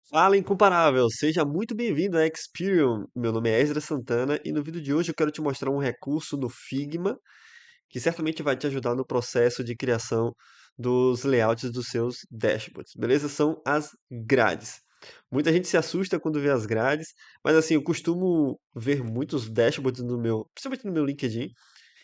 Fala, incomparável! Seja muito bem-vindo a Experium. Meu nome é Esdras Santana e no vídeo de hoje eu quero te mostrar um recurso no Figma que certamente vai te ajudar no processo de criação dos layouts dos seus dashboards, beleza? São as grades. Muita gente se assusta quando vê as grades, mas assim, eu costumo ver muitos dashboards principalmente no meu LinkedIn,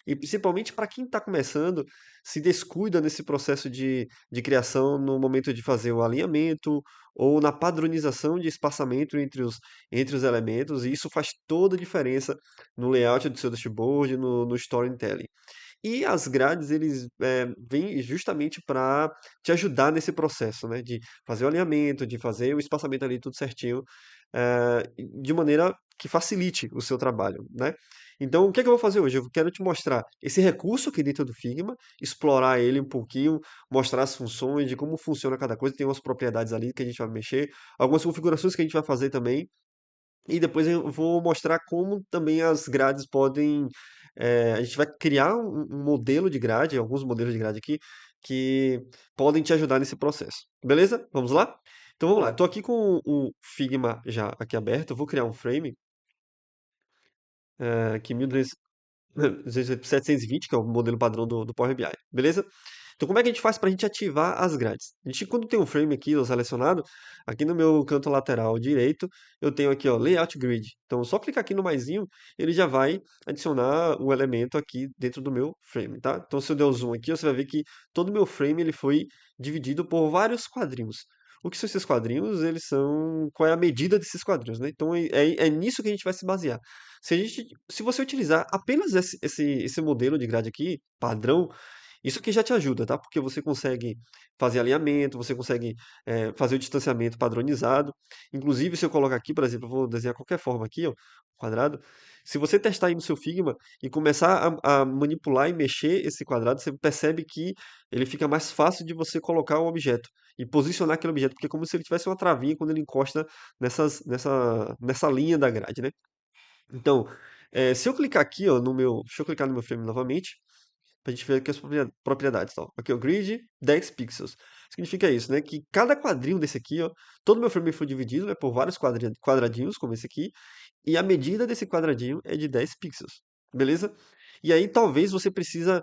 e principalmente para quem está começando, se descuida nesse processo de criação no momento de fazer o alinhamento ou na padronização de espaçamento entre os elementos, e isso faz toda a diferença no layout do seu dashboard, no storytelling. E as grades, eles vêm justamente para te ajudar nesse processo, né? De fazer o alinhamento, de fazer o espaçamento ali tudo certinho, de maneira que facilite o seu trabalho, né? Então, o que é que eu vou fazer hoje? Eu quero te mostrar esse recurso aqui dentro do Figma, explorar ele um pouquinho, mostrar as funções, de como funciona cada coisa, tem umas propriedades ali que a gente vai mexer, algumas configurações que a gente vai fazer também, e depois eu vou mostrar como também as grades podem. A gente vai criar um modelo de grade, alguns modelos de grade aqui, que podem te ajudar nesse processo. Beleza? Vamos lá? Então vamos lá. Estou aqui com o Figma já aqui aberto. Eu vou criar um frame aqui 720, que é o modelo padrão do Power BI. Beleza? Então, como é que a gente faz para a gente ativar as grades? A gente, quando tem um frame aqui ó, selecionado, aqui no meu canto lateral direito, eu tenho aqui, ó, Layout Grid. Então, só clicar aqui no maisinho, ele já vai adicionar um elemento aqui dentro do meu frame, tá? Então, se eu der o zoom aqui, você vai ver que todo o meu frame ele foi dividido por vários quadrinhos. O que são esses quadrinhos? Eles são... Qual é a medida desses quadrinhos, né? Então, é nisso que a gente vai se basear. Se você utilizar apenas esse modelo de grade aqui, padrão, isso aqui já te ajuda, tá? Porque você consegue fazer alinhamento, você consegue fazer o distanciamento padronizado. Inclusive, se eu colocar aqui, por exemplo, eu vou desenhar qualquer forma aqui, ó, quadrado. Se você testar aí no seu Figma e começar a manipular e mexer esse quadrado, você percebe que ele fica mais fácil de você colocar o objeto e posicionar aquele objeto, porque é como se ele tivesse uma travinha quando ele encosta nessa linha da grade, né? Então, se eu clicar aqui, ó, deixa eu clicar no meu frame novamente, para a gente ver aqui as propriedades, ó. Aqui, o grid, 10 pixels. Significa isso, né? Que cada quadrinho desse aqui, ó, todo meu frame foi dividido, né, por vários quadradinhos, como esse aqui, e a medida desse quadradinho é de 10 pixels, beleza? E aí talvez você precise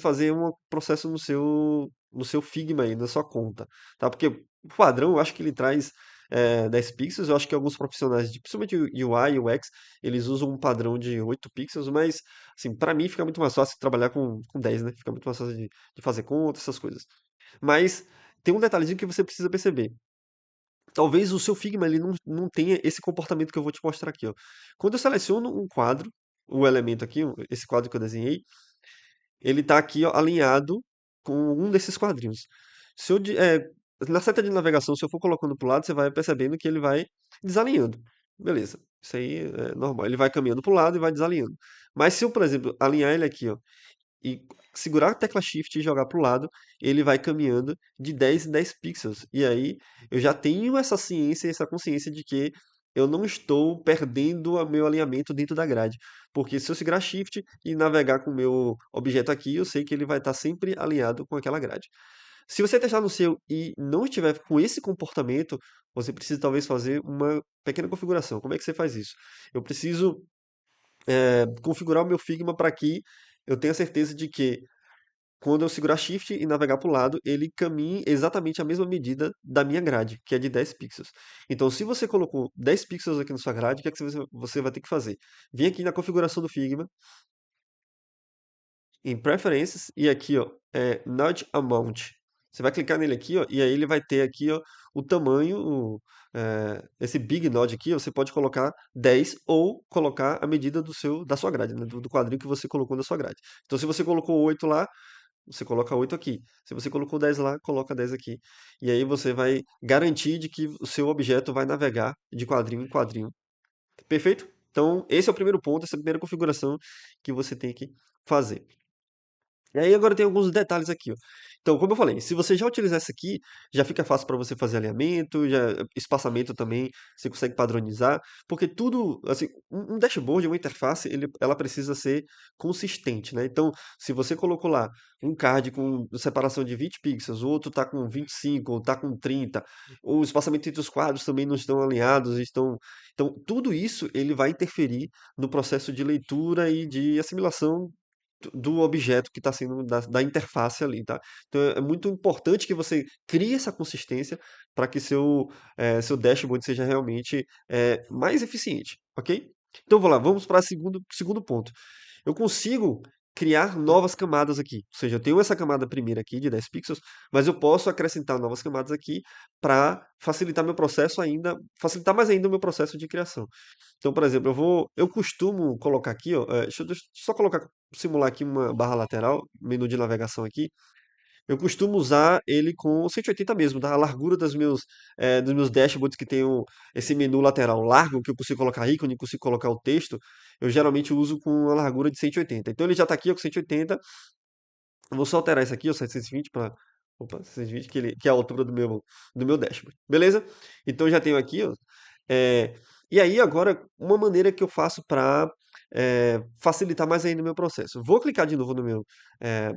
fazer um processo no seu Figma aí, na sua conta, tá? Porque o padrão, eu acho que ele traz 10 pixels, eu acho que alguns profissionais, principalmente UI e UX, eles usam um padrão de 8 pixels, mas, assim, para mim fica muito mais fácil trabalhar com 10, né? Fica muito mais fácil de fazer conta, essas coisas. Mas tem um detalhezinho que você precisa perceber. Talvez o seu Figma ele não tenha esse comportamento que eu vou te mostrar aqui, ó. Quando eu seleciono um quadro, o elemento aqui, esse quadro que eu desenhei, ele está aqui, ó, alinhado com um desses quadrinhos. Se eu, de- eh, Na seta de navegação, se eu for colocando para o lado, você vai percebendo que ele vai desalinhando. Beleza, isso aí é normal. Ele vai caminhando para o lado e vai desalinhando. Mas se eu, por exemplo, alinhar ele aqui, ó, e segurar a tecla Shift e jogar para o lado, ele vai caminhando de 10 em 10 pixels. E aí eu já tenho essa ciência, essa consciência de que eu não estou perdendo o meu alinhamento dentro da grade. Porque se eu segurar Shift e navegar com o meu objeto aqui, eu sei que ele vai estar sempre alinhado com aquela grade. Se você testar no seu e não estiver com esse comportamento, você precisa talvez fazer uma pequena configuração. Como é que você faz isso? Eu preciso configurar o meu Figma para que eu tenha certeza de que quando eu segurar Shift e navegar para o lado, ele caminhe exatamente a mesma medida da minha grade, que é de 10 pixels. Então, se você colocou 10 pixels aqui na sua grade, o que é que você vai ter que fazer? Vem aqui na configuração do Figma, em Preferences, e aqui, ó, Node Amount. Você vai clicar nele aqui, ó, e aí ele vai ter aqui, ó, o tamanho, esse Big Node aqui, ó, você pode colocar 10 ou colocar a medida da sua grade, né, do quadrinho que você colocou na sua grade. Então, se você colocou 8 lá, você coloca 8 aqui. Se você colocou 10 lá, coloca 10 aqui. E aí você vai garantir de que o seu objeto vai navegar de quadrinho em quadrinho. Perfeito? Então, esse é o primeiro ponto, essa é a primeira configuração que você tem que fazer. E aí agora tem alguns detalhes aqui, ó. Então, como eu falei, se você já utilizar essa aqui, já fica fácil para você fazer alinhamento, espaçamento também, você consegue padronizar, porque tudo, assim, um dashboard, uma interface, ela precisa ser consistente, né? Então, se você colocou lá um card com separação de 20 pixels, o outro está com 25, ou está com 30, o espaçamento entre os quadros também não estão alinhados, então tudo isso ele vai interferir no processo de leitura e de assimilação do objeto que está sendo da interface ali, tá? Então é muito importante que você crie essa consistência para que seu dashboard seja realmente mais eficiente, ok? Então vamos para o segundo ponto. Eu consigo criar novas camadas aqui. Ou seja, eu tenho essa camada primeira aqui de 10 pixels, mas eu posso acrescentar novas camadas aqui para facilitar meu processo ainda, facilitar mais ainda o meu processo de criação. Então, por exemplo, eu costumo colocar aqui, ó, deixa eu só colocar, simular aqui uma barra lateral, menu de navegação aqui. Eu costumo usar ele com 180 mesmo, da largura dos meus dashboards que tem esse menu lateral largo, que eu consigo colocar ícone, consigo colocar o texto, eu geralmente uso com a largura de 180. Então ele já está aqui ó, com 180, eu vou só alterar isso aqui, ó, 720 para, opa, 720, que é a altura do meu dashboard, beleza? Então eu já tenho aqui, ó, é, e aí agora, uma maneira que eu faço para facilitar mais ainda o meu processo. Vou clicar de novo é,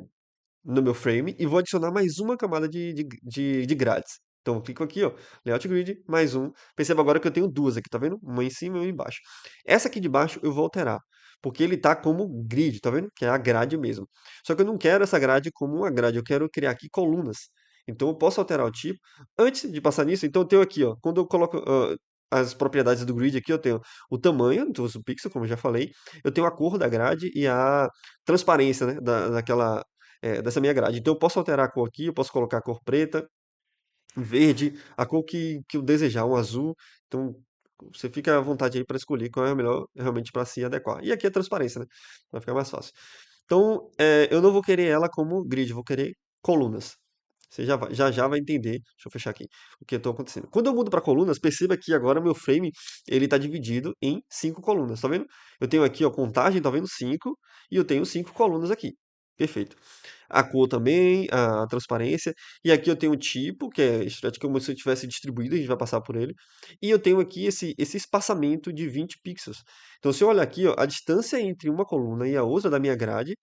no meu frame e vou adicionar mais uma camada de grades. Então, eu clico aqui, ó, Layout Grid, mais um. Perceba agora que eu tenho duas aqui, tá vendo? Uma em cima e uma embaixo. Essa aqui de baixo eu vou alterar, porque ele tá como grid, tá vendo? Que é a grade mesmo. Só que eu não quero essa grade como uma grade, eu quero criar aqui colunas. Então, eu posso alterar o tipo. Antes de passar nisso, então eu tenho aqui, ó, quando eu coloco as propriedades do grid aqui, eu tenho o tamanho do pixel, como eu já falei, eu tenho a cor da grade e a transparência, né, dessa minha grade. Então eu posso alterar a cor aqui, eu posso colocar a cor preta, verde, a cor que eu desejar, um azul. Então você fica à vontade aí para escolher qual é a melhor realmente para se adequar. E aqui é transparência, né? Vai ficar mais fácil. Então eu não vou querer ela como grid, eu vou querer colunas. Você já vai entender. Deixa eu fechar aqui o que está acontecendo. Quando eu mudo para colunas, perceba que agora meu frame ele está dividido em 5 colunas. Tá vendo? Eu tenho aqui a contagem, tá vendo? 5 e eu tenho 5 colunas aqui. Perfeito. A cor também, a transparência. E aqui eu tenho o tipo, que é como se eu tivesse distribuído, a gente vai passar por ele. E eu tenho aqui esse espaçamento de 20 pixels. Então, se eu olhar aqui, ó, a distância entre uma coluna e a outra da minha grade,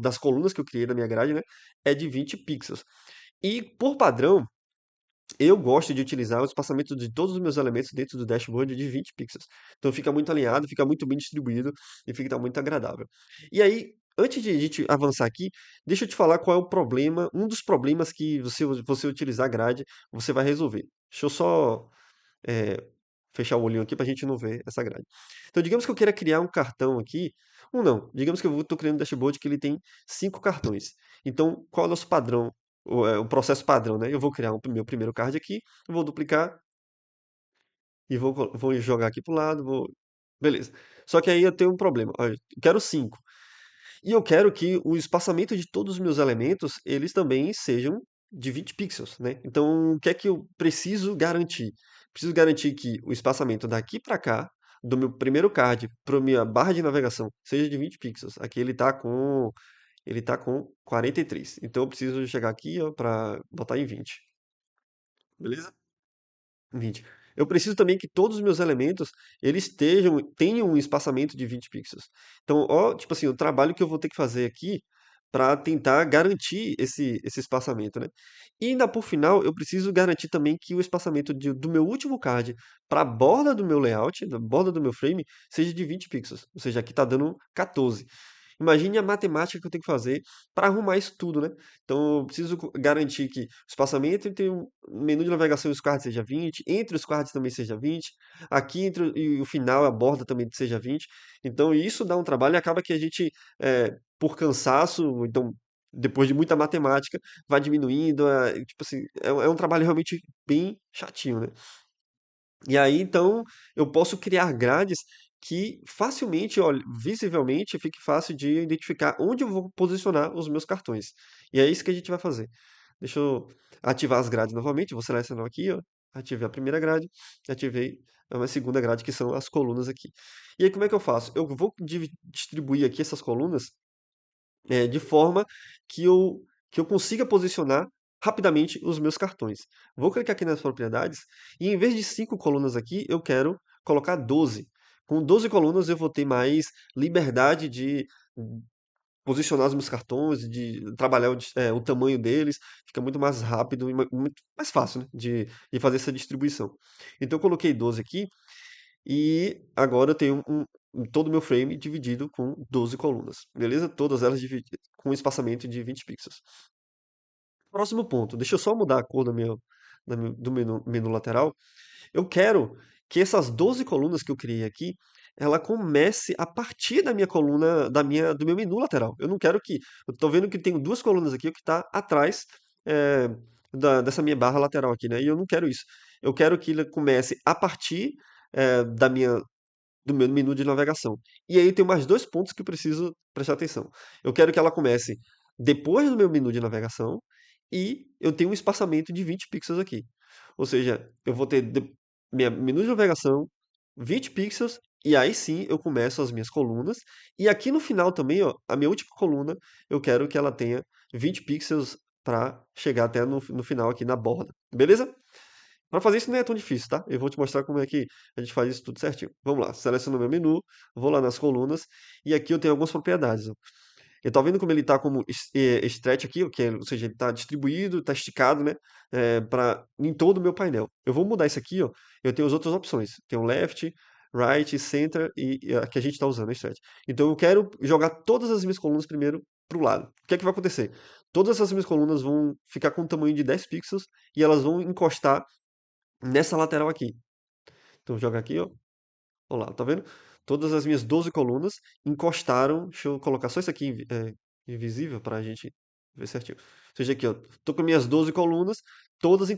das colunas que eu criei da minha grade, né, é de 20 pixels. E, por padrão, eu gosto de utilizar o espaçamento de todos os meus elementos dentro do dashboard de 20 pixels. Então fica muito alinhado, fica muito bem distribuído e fica muito agradável. E aí, antes de a gente avançar aqui, deixa eu te falar qual é o problema, um dos problemas que você utilizar a grade, você vai resolver. Deixa eu só é, fechar o olhinho aqui para a gente não ver essa grade. Então, digamos que eu queira criar um cartão aqui, um não, digamos que eu estou criando um dashboard que ele tem 5 cartões. Então, qual é o nosso padrão, o processo padrão, né? Eu vou criar meu primeiro card aqui, vou duplicar e vou jogar aqui para o lado, beleza. Só que aí eu tenho um problema, olha, eu quero 5. E eu quero que o espaçamento de todos os meus elementos, eles também sejam de 20 pixels, né? Então, o que é que eu preciso garantir? Preciso garantir que o espaçamento daqui para cá, do meu primeiro card para minha barra de navegação, seja de 20 pixels. Aqui ele tá com 43. Então, eu preciso chegar aqui, ó, para botar em 20. Beleza? 20. Eu preciso também que todos os meus elementos eles tenham um espaçamento de 20 pixels. Então, ó, tipo assim, o trabalho que eu vou ter que fazer aqui para tentar garantir esse espaçamento, né? E ainda por final, eu preciso garantir também que o espaçamento do meu último card para a borda do meu layout, da borda do meu frame, seja de 20 pixels. Ou seja, aqui está dando 14. Imagine a matemática que eu tenho que fazer para arrumar isso tudo, né? Então, eu preciso garantir que o espaçamento entre o menu de navegação e os cards seja 20, entre os cards também seja 20, aqui entre e o final, a borda também seja 20. Então, isso dá um trabalho e acaba que a gente, por cansaço, então, depois de muita matemática, vai diminuindo. Tipo assim, é um trabalho realmente bem chatinho, né? E aí, então, eu posso criar grades que facilmente, olha, visivelmente, fique fácil de identificar onde eu vou posicionar os meus cartões. E é isso que a gente vai fazer. Deixa eu ativar as grades novamente. Vou selecionar aqui, ó. Ativei a primeira grade, ativei a segunda grade, que são as colunas aqui. E aí, como é que eu faço? Eu vou distribuir aqui essas colunas de forma que eu que eu consiga posicionar rapidamente os meus cartões. Vou clicar aqui nas propriedades e em vez de 5 colunas aqui, eu quero colocar 12. Com 12 colunas eu vou ter mais liberdade de posicionar os meus cartões, de trabalhar o tamanho deles, fica muito mais rápido e muito mais fácil, né, de fazer essa distribuição. Então eu coloquei 12 aqui e agora eu tenho todo o meu frame dividido com 12 colunas, beleza? Todas elas divididas com um espaçamento de 20 pixels. Próximo ponto, deixa eu só mudar a cor do menu lateral. Eu quero que essas 12 colunas que eu criei aqui, ela comece a partir da minha coluna, do meu menu lateral. Eu não quero que, eu tô vendo que tem duas colunas aqui, o que está atrás eh, dessa minha barra lateral aqui, né? E eu não quero isso. Eu quero que ele comece a partir do meu menu de navegação. E aí tem mais dois pontos que eu preciso prestar atenção. Eu quero que ela comece depois do meu menu de navegação e eu tenho um espaçamento de 20 pixels aqui. Ou seja, eu vou ter minha menu de navegação, 20 pixels, e aí sim eu começo as minhas colunas. E aqui no final também, ó, a minha última coluna, eu quero que ela tenha 20 pixels para chegar até no final aqui na borda. Beleza? Para fazer isso não é tão difícil, tá? Eu vou te mostrar como é que a gente faz isso tudo certinho. Vamos lá, seleciono meu menu, vou lá nas colunas, e aqui eu tenho algumas propriedades, ó. Eu tô vendo como ele tá como stretch aqui, ou seja, ele tá distribuído, tá esticado, né? Em todo o meu painel. Eu vou mudar isso aqui, ó. Eu tenho as outras opções. Tem o left, right, center e a que a gente está usando, a stretch. Então eu quero jogar todas as minhas colunas primeiro pro lado. O que é que vai acontecer? Todas essas minhas colunas vão ficar com um tamanho de 10 pixels e elas vão encostar nessa lateral aqui. Então joga aqui, ó. Olha lá, tá vendo? Todas as minhas 12 colunas encostaram. Deixa eu colocar só isso aqui invisível para a gente ver certinho. Ou seja, aqui, ó. Tô com minhas 12 colunas, todas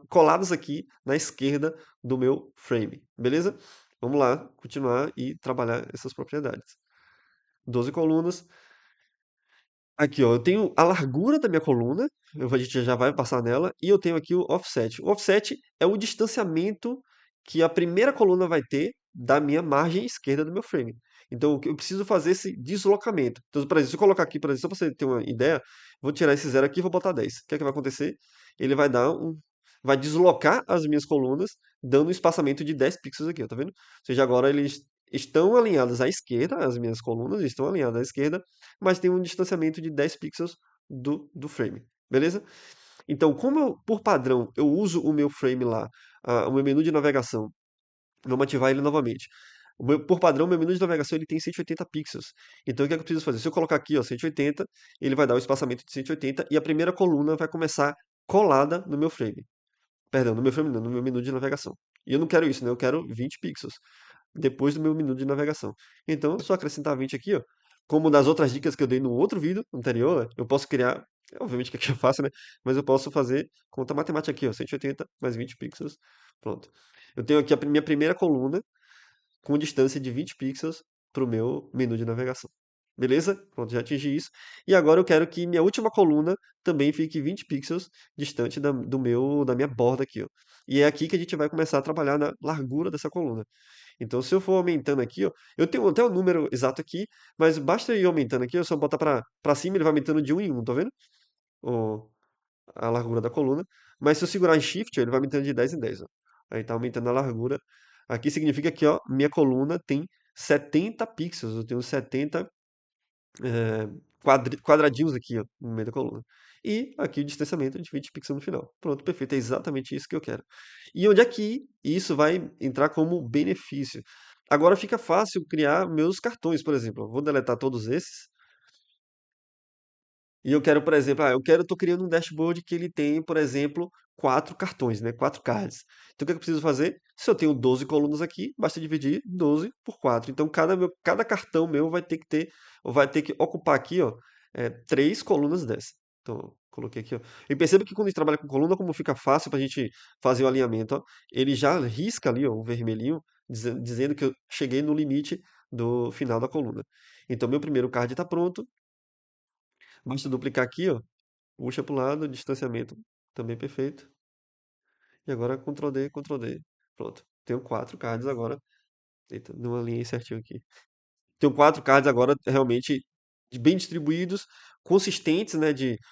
coladas aqui na esquerda do meu frame. Beleza? Vamos lá, continuar e trabalhar essas propriedades. 12 colunas. Aqui, ó, eu tenho a largura da minha coluna, a gente já vai passar nela, e eu tenho aqui o offset. O offset é o distanciamento que a primeira coluna vai ter da minha margem esquerda do meu frame. Então, eu preciso fazer esse deslocamento. Então, por exemplo, se eu colocar aqui, por exemplo, só para você ter uma ideia, vou tirar esse zero aqui e vou botar 10. O que é que vai acontecer? Ele vai deslocar as minhas colunas, dando um espaçamento de 10 pixels aqui, ó, tá vendo? Ou seja, agora eles estão alinhadas à esquerda, as minhas colunas estão alinhadas à esquerda, mas tem um distanciamento de 10 pixels do frame, beleza? Então, como por padrão eu uso o meu frame lá, o meu menu de navegação, vamos ativar ele novamente. Por padrão, meu menu de navegação ele tem 180 pixels. Então, o que é que eu preciso fazer? Se eu colocar aqui, ó, 180, ele vai dar o espaçamento de 180 e a primeira coluna vai começar colada no meu frame. Perdão, no meu frame não, no meu menu de navegação. E eu não quero isso, né? Eu quero 20 pixels depois do meu menu de navegação. Então, é só acrescentar 20 aqui, ó. Como das outras dicas que eu dei no outro vídeo anterior, né, eu posso criar, obviamente que aqui é fácil, né? Mas eu posso fazer conta matemática aqui, ó, 180 mais 20 pixels. Pronto. Eu tenho aqui a minha primeira coluna com distância de 20 pixels para o meu menu de navegação. Beleza? Pronto, já atingi isso. E agora eu quero que minha última coluna também fique 20 pixels distante da minha borda aqui, ó. E é aqui que a gente vai começar a trabalhar na largura dessa coluna. Então, se eu for aumentando aqui, ó, eu tenho até o número exato aqui, mas basta ir aumentando aqui, eu só botar para cima, ele vai aumentando de um em um, tá vendo? O, a largura da coluna. Mas se eu segurar em Shift, ó, ele vai aumentando de 10 em 10, ó. Aí tá aumentando a largura. Aqui significa que, ó, minha coluna tem 70 pixels, eu tenho 70 eh, quadradinhos aqui, ó, no meio da coluna. E aqui o distanciamento de 20 pixels no final. Pronto, perfeito, é exatamente isso que eu quero. E onde é que isso vai entrar como benefício? Agora fica fácil criar meus cartões, por exemplo. Eu vou deletar todos esses e eu quero, por exemplo, tô criando um dashboard que ele tem, por exemplo, 4 cartões, né? 4 cards. Então, o que é que eu preciso fazer? Se eu tenho 12 colunas aqui, basta dividir 12 por 4. Então, cada cartão meu vai ter que ocupar aqui, ó, 3 colunas dessa. Então, coloquei aqui, ó. E perceba que quando a gente trabalha com coluna, como fica fácil para a gente fazer o alinhamento, ó, ele já risca ali, ó, o vermelhinho, dizendo que eu cheguei no limite do final da coluna. Então, meu primeiro card está pronto. Basta duplicar aqui, ó. Puxa para o lado, distanciamento também perfeito. E agora Ctrl D, Ctrl D. Pronto. Tenho 4 cards agora. Eita, não alinhei certinho aqui. Tenho 4 cards agora realmente bem distribuídos, consistentes, né,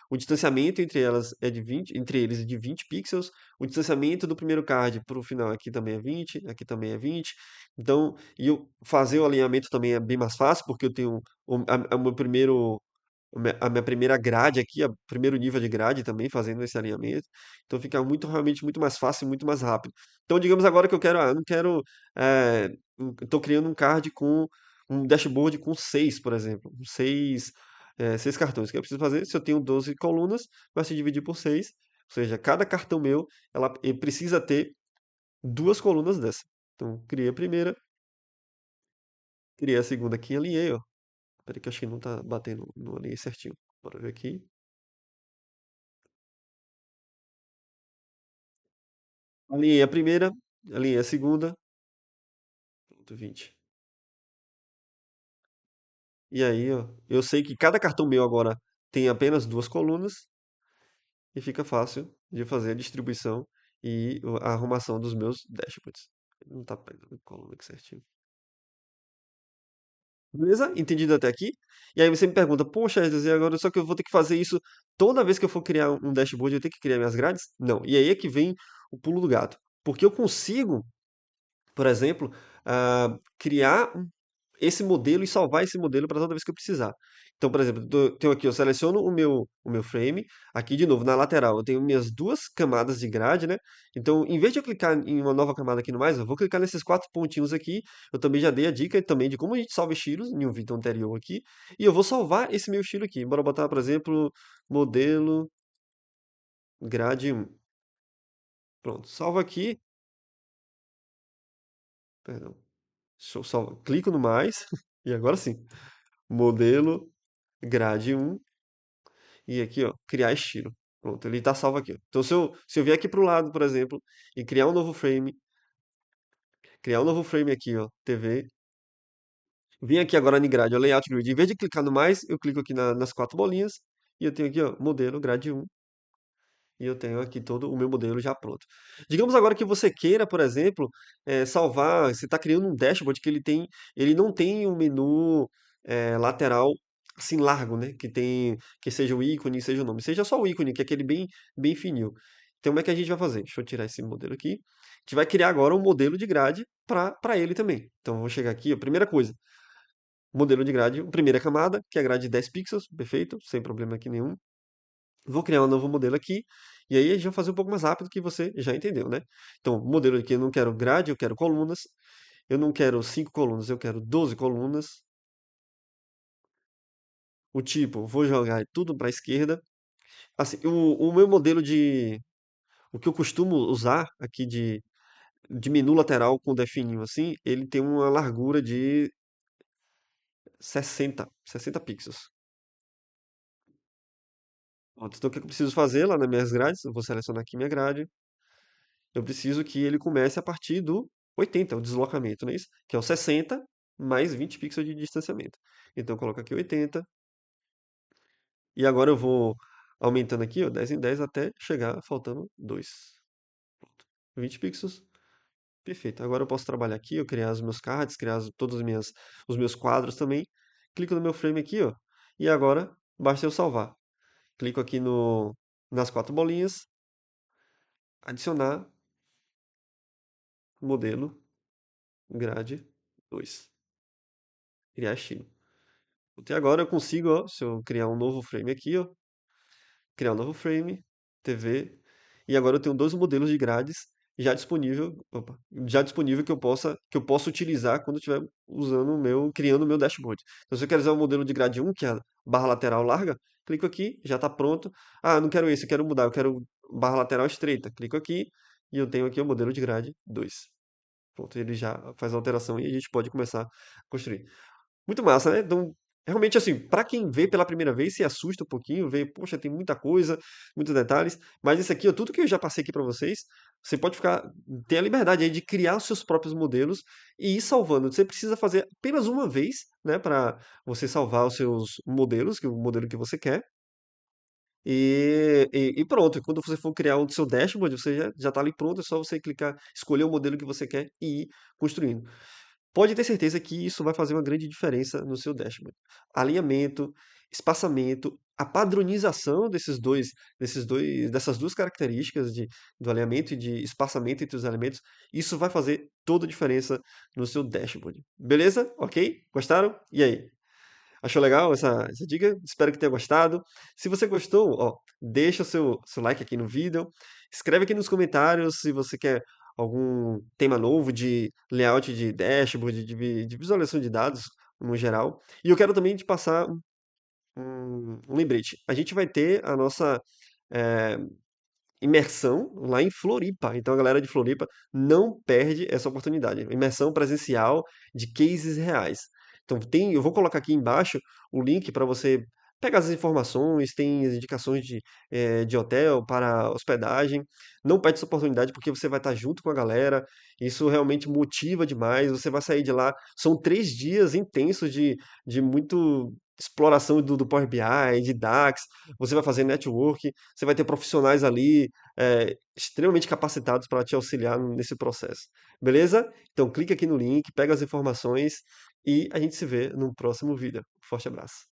o distanciamento entre elas é de 20, entre eles é de 20 pixels, o distanciamento do primeiro card para o final aqui também é 20, aqui também é 20. Então, e eu fazer o alinhamento também é bem mais fácil, porque eu tenho o meu primeiro a minha primeira grade aqui, o primeiro nível de grade também fazendo esse alinhamento. Então fica muito, realmente muito mais fácil e muito mais rápido. Então, digamos agora que eu quero, eu não quero, estou criando um card com um dashboard com seis, por exemplo, seis cartões. O que eu preciso fazer? Se eu tenho 12 colunas, vai se dividir por seis. Ou seja, cada cartão meu, ele precisa ter duas colunas dessa. Então, criei a primeira, criei a segunda aqui e alinhei, ó. Espera que eu acho que não tá batendo, não alinhei certinho. Bora ver aqui. Alinhei a primeira, alinhei a segunda, pronto, 20. E aí, ó, eu sei que cada cartão meu agora tem apenas duas colunas e fica fácil de fazer a distribuição e a arrumação dos meus dashboards. Não tá pegando a coluna aqui certinho. Beleza? Entendido até aqui? E aí você me pergunta, poxa, Esdras, e agora só que eu vou ter que fazer isso toda vez que eu for criar um dashboard, eu tenho que criar minhas grades? Não. E aí é que vem o pulo do gato. Porque eu consigo, por exemplo, criar esse modelo e salvar esse modelo para toda vez que eu precisar. Então, por exemplo, tenho aqui, eu seleciono o meu frame, aqui de novo, na lateral, eu tenho minhas duas camadas de grade, né? Então, em vez de eu clicar em uma nova camada aqui no mais, eu vou clicar nesses quatro pontinhos aqui. Eu também já dei a dica também de como a gente salva estilos em um vídeo anterior aqui. E eu vou salvar esse meu estilo aqui. Bora botar, por exemplo, modelo grade 1. Pronto, salva aqui. Perdão. Deixa eu salvar. Clico no mais. E agora sim. Modelo grade 1. E aqui, ó, criar estilo. Pronto, ele está salvo aqui, ó. Então, se eu vier aqui para o lado, por exemplo, e criar um novo frame aqui, ó, TV, vim aqui agora em grade, ó, layout grid. Em vez de clicar no mais, eu clico aqui nas quatro bolinhas e eu tenho aqui, ó, modelo grade 1. E eu tenho aqui todo o meu modelo já pronto. Digamos agora que você queira, por exemplo, salvar, você está criando um dashboard que ele não tem um menu lateral assim largo, né? Que seja o ícone, seja o nome, seja só o ícone, que é aquele bem fininho. Então, como é que a gente vai fazer? Deixa eu tirar esse modelo aqui. A gente vai criar agora um modelo de grade para ele também. Então, eu vou chegar aqui, a primeira coisa, modelo de grade, primeira camada, que é a grade de 10 pixels, perfeito, sem problema aqui nenhum. Vou criar um novo modelo aqui, e aí a gente vai fazer um pouco mais rápido que você já entendeu, né? Então, modelo aqui eu não quero grade, eu quero colunas. Eu não quero 5 colunas, eu quero 12 colunas. O tipo, vou jogar tudo para a esquerda. Assim, o meu modelo de... O que eu costumo usar aqui de menu lateral com defininho assim, ele tem uma largura de 60 pixels. Pronto, então o que eu preciso fazer lá nas minhas grades? Eu vou selecionar aqui minha grade. Eu preciso que ele comece a partir do 80, o deslocamento, não é isso? Que é o 60 mais 20 pixels de distanciamento. Então, eu coloco aqui 80, e agora eu vou aumentando aqui, ó, 10 em 10 até chegar faltando 2. Pronto. 20 pixels, perfeito. Agora eu posso trabalhar aqui, eu criar os meus cards, criar todos os meus quadros também. Clico no meu frame aqui, ó, e agora basta eu salvar. Clico aqui nas quatro bolinhas, adicionar modelo grade 2, criar estilo. Até agora eu consigo, ó, se eu criar um novo frame aqui, ó, criar um novo frame, TV, e agora eu tenho dois modelos de grades já disponível que eu possa utilizar quando eu estiver criando o meu dashboard. Então, se eu quero usar o modelo de grade 1, que é a barra lateral larga, clico aqui, já está pronto. Ah, não quero esse, eu quero mudar, eu quero barra lateral estreita. Clico aqui e eu tenho aqui o modelo de grade 2. Pronto, ele já faz a alteração e a gente pode começar a construir. Muito massa, né? Então, realmente, assim, para quem vê pela primeira vez, se assusta um pouquinho, vê, poxa, tem muita coisa, muitos detalhes, mas isso aqui, ó, tudo que eu já passei aqui para vocês, você pode ter a liberdade aí de criar os seus próprios modelos e ir salvando. Você precisa fazer apenas uma vez, né, para você salvar os seus modelos, que é o modelo que você quer, e pronto. Quando você for criar o seu dashboard, você já está ali pronto, é só você clicar, escolher o modelo que você quer e ir construindo. Pode ter certeza que isso vai fazer uma grande diferença no seu dashboard. Alinhamento, espaçamento, a padronização dessas duas características do alinhamento e de espaçamento entre os elementos, isso vai fazer toda a diferença no seu dashboard. Beleza? Ok? Gostaram? E aí? Achou legal essa dica? Espero que tenha gostado. Se você gostou, ó, deixa o seu like aqui no vídeo. Escreve aqui nos comentários se você quer algum tema novo de layout de dashboard, de visualização de dados no geral. E eu quero também te passar um lembrete. A gente vai ter a nossa eh, imersão lá em Floripa. Então a galera de Floripa não perde essa oportunidade. Imersão presencial de cases reais. Então eu vou colocar aqui embaixo o link para você pegar as informações, tem as indicações de hotel para hospedagem. Não perde essa oportunidade porque você vai estar junto com a galera. Isso realmente motiva demais. Você vai sair de lá. São 3 dias intensos de muito exploração do Power BI, de DAX. Você vai fazer network, você vai ter profissionais ali extremamente capacitados para te auxiliar nesse processo. Beleza? Então clica aqui no link, pega as informações e a gente se vê no próximo vídeo. Forte abraço.